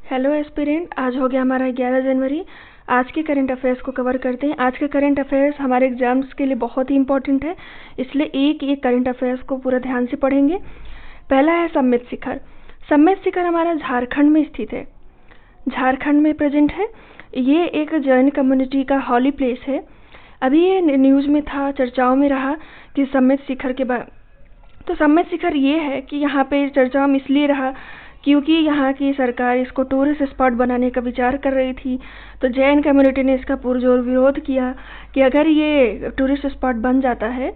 Hello aspirant, आज हो गया हमारा 11 जनवरी। आज के करंट अफेयर्स को कवर करते हैं। आज के करंट अफेयर्स हमारे एग्जाम्स के लिए बहुत ही इंपॉर्टेंट है, इसलिए एक एक करंट अफेयर्स को पूरा ध्यान से पढ़ेंगे। पहला है सम्मेत शिखर। सम्मेत शिखर हमारा झारखंड में स्थित है, झारखंड में प्रेजेंट है। ये एक जैन कम्युनिटी का हॉली प्लेस है। अभी ये न्यूज़ में था, चर्चाओं में रहा कि सम्मेत शिखर के बाद। तो सम्मेत शिखर ये है कि यहाँ पे चर्चाओं में इसलिए रहा क्योंकि यहाँ की सरकार इसको टूरिस्ट स्पॉट बनाने का विचार कर रही थी। तो जैन कम्युनिटी ने इसका पुरजोर विरोध किया कि अगर ये टूरिस्ट स्पॉट बन जाता है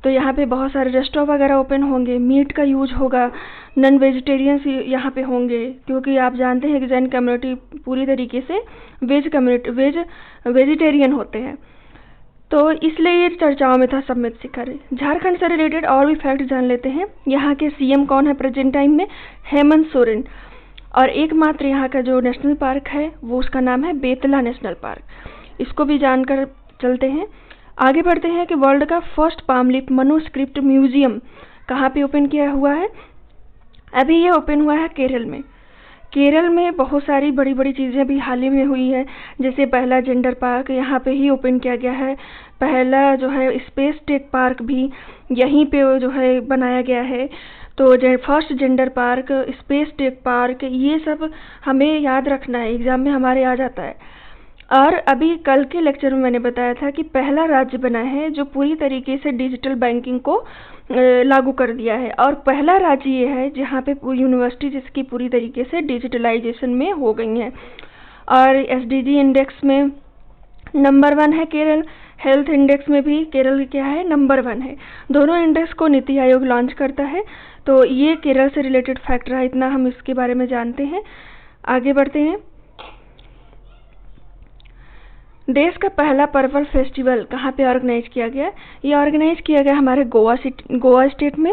तो यहाँ पे बहुत सारे रेस्टोरेंट वगैरह ओपन होंगे, मीट का यूज होगा, नॉन वेजिटेरियंस यहाँ पे होंगे, क्योंकि आप जानते हैं कि जैन कम्युनिटी पूरी तरीके से वेजिटेरियन होते हैं। तो इसलिए ये चर्चाओं में था सम्मेत शिखर। झारखंड से रिलेटेड और भी फैक्ट जान लेते हैं। यहाँ के सीएम कौन है प्रेजेंट टाइम में? हेमंत सोरेन। और एकमात्र यहाँ का जो नेशनल पार्क है वो उसका नाम है बेतला नेशनल पार्क। इसको भी जानकर चलते हैं। आगे बढ़ते हैं कि वर्ल्ड का first palm leaf manuscript museum कहाँ पे ओपन किया हुआ है? अभी ये ओपन हुआ है केरल में। केरल में बहुत सारी बड़ी बड़ी चीज़ें भी हाल ही में हुई है, जैसे पहला जेंडर पार्क यहाँ पे ही ओपन किया गया है। पहला जो है स्पेस टेक पार्क भी यहीं पे जो है बनाया गया है। तो first gender park, space tech park, ये सब हमें याद रखना है, एग्जाम में हमारे आ जाता है। और अभी कल के लेक्चर में मैंने बताया था कि पहला राज्य बना है जो पूरी तरीके से डिजिटल बैंकिंग को लागू कर दिया है, और पहला राज्य ये है जहाँ पे यूनिवर्सिटी जिसकी पूरी तरीके से डिजिटलाइजेशन में हो गई हैं। और एसडीजी इंडेक्स में नंबर 1 है केरल। हेल्थ इंडेक्स में भी केरल क्या है? नंबर 1 है। दोनों इंडेक्स को नीति आयोग लॉन्च करता है। तो ये केरल से रिलेटेड फैक्ट रहा, इतना हम इसके बारे में जानते हैं। आगे बढ़ते हैं। देश का पहला पर्पल फेस्टिवल कहाँ पे ऑर्गेनाइज किया गया? ये ऑर्गेनाइज किया गया हमारे गोवा स्टेट में।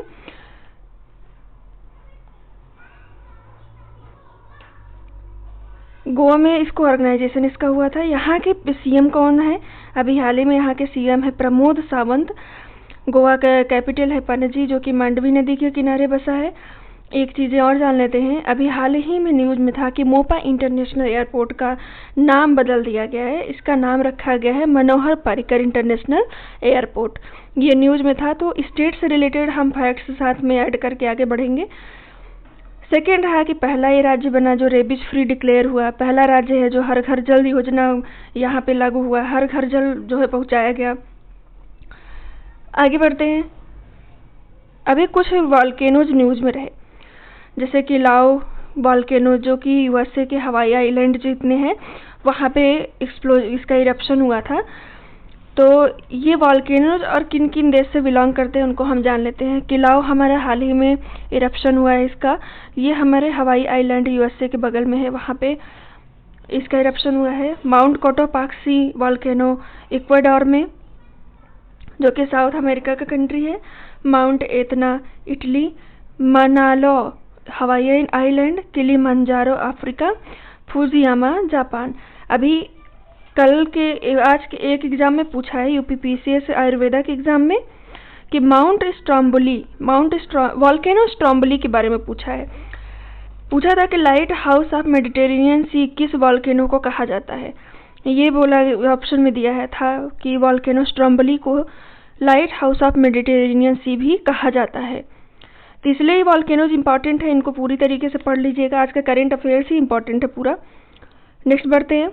गोवा में इसको ऑर्गेनाइजेशन इसका हुआ था। यहाँ के सीएम कौन है? अभी हाल ही में यहाँ के सीएम है प्रमोद सावंत। गोवा का कैपिटल है पणजी, जो कि मांडवी नदी के किनारे बसा है। एक चीज़ें और जान लेते हैं। अभी हाल ही में न्यूज़ में था कि मोपा इंटरनेशनल एयरपोर्ट का नाम बदल दिया गया है। इसका नाम रखा गया है मनोहर पर्रिकर इंटरनेशनल एयरपोर्ट। ये न्यूज़ में था। तो स्टेट से रिलेटेड हम फैक्ट्स साथ में ऐड करके आगे बढ़ेंगे। सेकेंड रहा कि पहला ये राज्य बना जो रेबिज फ्री डिक्लेयर हुआ। पहला राज्य है जो हर घर जल योजना यहाँ पे लागू हुआ, हर घर जल जो है पहुँचाया गया। आगे बढ़ते हैं। अभी कुछ वॉल्केनोज न्यूज़ में रहे, जैसे कि लाओ वॉल्केनो जो कि यूएसए के हवाई आइलैंड जितने हैं वहाँ पे इसका इरप्शन हुआ था। तो ये वॉल्केनोज और किन किन देश से बिलोंग करते हैं उनको हम जान लेते हैं। कि लाओ हमारा हाल ही में इरप्शन हुआ है इसका। ये हमारे हवाई आइलैंड यूएसए के बगल में है, वहाँ पे इसका इरप्शन हुआ है। माउंट कोटोपाक्सी वॉल्केनो इक्वाडोर में, जो कि साउथ अमेरिका का कंट्री है। Mount Etna Italy. Mauna Loa Hawaii island. Kilimanjaro Africa. Fujiyama Japan. अभी आज के एक एग्जाम में पूछा है यूपीपीसीएस आयुर्वेदा के एग्जाम में कि वॉल्केनो स्ट्रोम्बोली के बारे में पूछा था कि लाइट हाउस ऑफ मेडिटेरेनियन सी किस वॉल्केनो को कहा जाता है। ये बोला ऑप्शन में दिया है था कि वॉल्केनो स्ट्रोम्बोली को लाइट हाउस ऑफ मेडिटेरेनियन सी भी कहा जाता है। तो इसलिए ये वॉल्केनोज इंपॉर्टेंट है, इनको पूरी तरीके से पढ़ लीजिएगा। आज का करेंट अफेयर्स ही इंपॉर्टेंट है पूरा। नेक्स्ट बढ़ते हैं।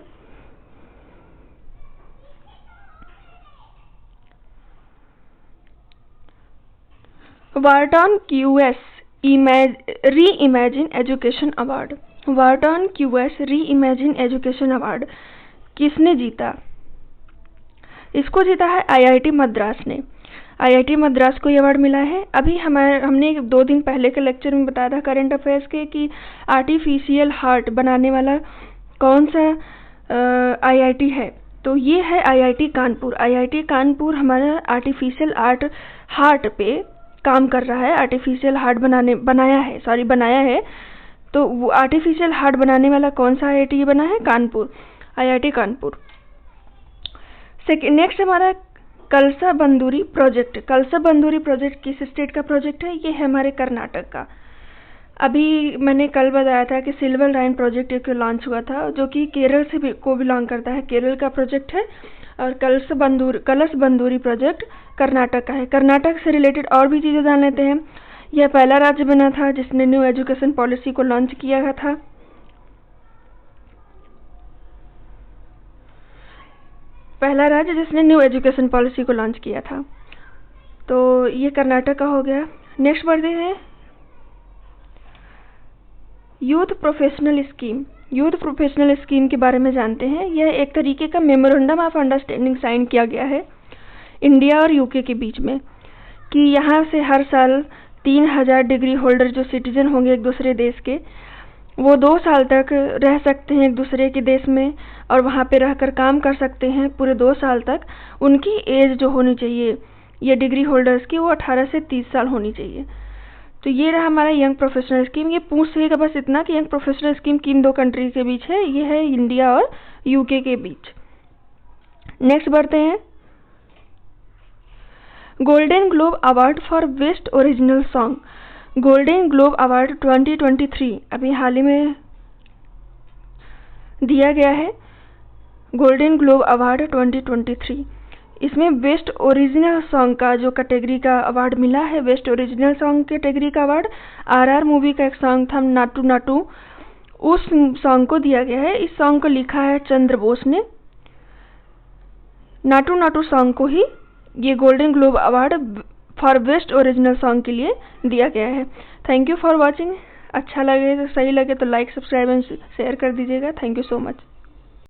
वार्टन क्यूएस री imagine education award. Wharton QS री इमेजिन एजुकेशन अवार्ड किसने जीता? इसको जीता है आईआईटी मद्रास ने। आईआईटी मद्रास को ये अवार्ड मिला है। अभी हमने 2 दिन पहले के लेक्चर में बताया था करंट अफेयर्स के कि आर्टिफिशियल हार्ट बनाने वाला कौन सा आईआईटी है? तो ये है आईआईटी कानपुर। आईआईटी कानपुर हमारा आर्टिफिशियल हार्ट पे काम कर रहा है। आर्टिफिशियल हार्ट बनाया है। तो वो आर्टिफिशियल हार्ट बनाने वाला कौन सा आईआईटी बना है? कानपुर, आईआईटी कानपुर। नेक्स्ट हमारा कलसा बंदूरी प्रोजेक्ट। कलसा बंदूरी प्रोजेक्ट किस स्टेट का प्रोजेक्ट है? ये है हमारे कर्नाटक का। अभी मैंने कल बताया था कि सिल्वर लाइन प्रोजेक्ट एक लॉन्च हुआ था, जो कि केरल से भी को बिलोंग करता है, केरल का प्रोजेक्ट है। और कलश बंदूरी प्रोजेक्ट कर्नाटक का है। कर्नाटक से रिलेटेड और भी चीज़ें जान लेते हैं। यह पहला राज्य बना था जिसने न्यू एजुकेशन पॉलिसी को लॉन्च किया था। पहला राज्य जिसने न्यू एजुकेशन पॉलिसी को लॉन्च किया था। तो ये कर्नाटक का हो गया। नेक्स्ट बढ़ते हैं youth professional scheme. Youth professional scheme के बारे में जानते हैं। यह एक तरीके का मेमोरेंडम ऑफ अंडरस्टैंडिंग साइन किया गया है इंडिया और यूके के बीच में, कि यहाँ से हर साल 3000 डिग्री होल्डर जो सिटीजन होंगे एक दूसरे देश के, वो 2 साल तक रह सकते हैं एक दूसरे के देश में और वहाँ पे रहकर काम कर सकते हैं पूरे 2 साल तक। उनकी एज जो होनी चाहिए ये डिग्री होल्डर्स की, वो 18 से 30 साल होनी चाहिए। तो ये रहा हमारा यंग प्रोफेशनल स्कीम। ये पूछ सकेगा बस इतना कि यंग प्रोफेशनल स्कीम किन 2 कंट्री के बीच है। ये है इंडिया और यूके के बीच। नेक्स्ट बढ़ते हैं golden globe award for best original song. Golden globe award 2023 अभी हाल ही में दिया गया है। गोल्डन ग्लोब अवार्ड 2023 इसमें बेस्ट ओरिजिनल सॉन्ग का जो कैटेगरी का अवार्ड मिला है, बेस्ट ओरिजिनल सॉन्ग कैटेगरी का अवार्ड आरआर मूवी का एक सॉन्ग था नाटू नाटू, उस सॉन्ग को दिया गया है। इस सॉन्ग को लिखा है चंद्र बोस ने। नाटू नाटू सॉन्ग को ही ये golden globe award for best original song के लिए दिया गया है। Thank you for watching. अच्छा लगे तो सही लगे तो लाइक सब्सक्राइब एंड शेयर कर दीजिएगा। Thank you so much.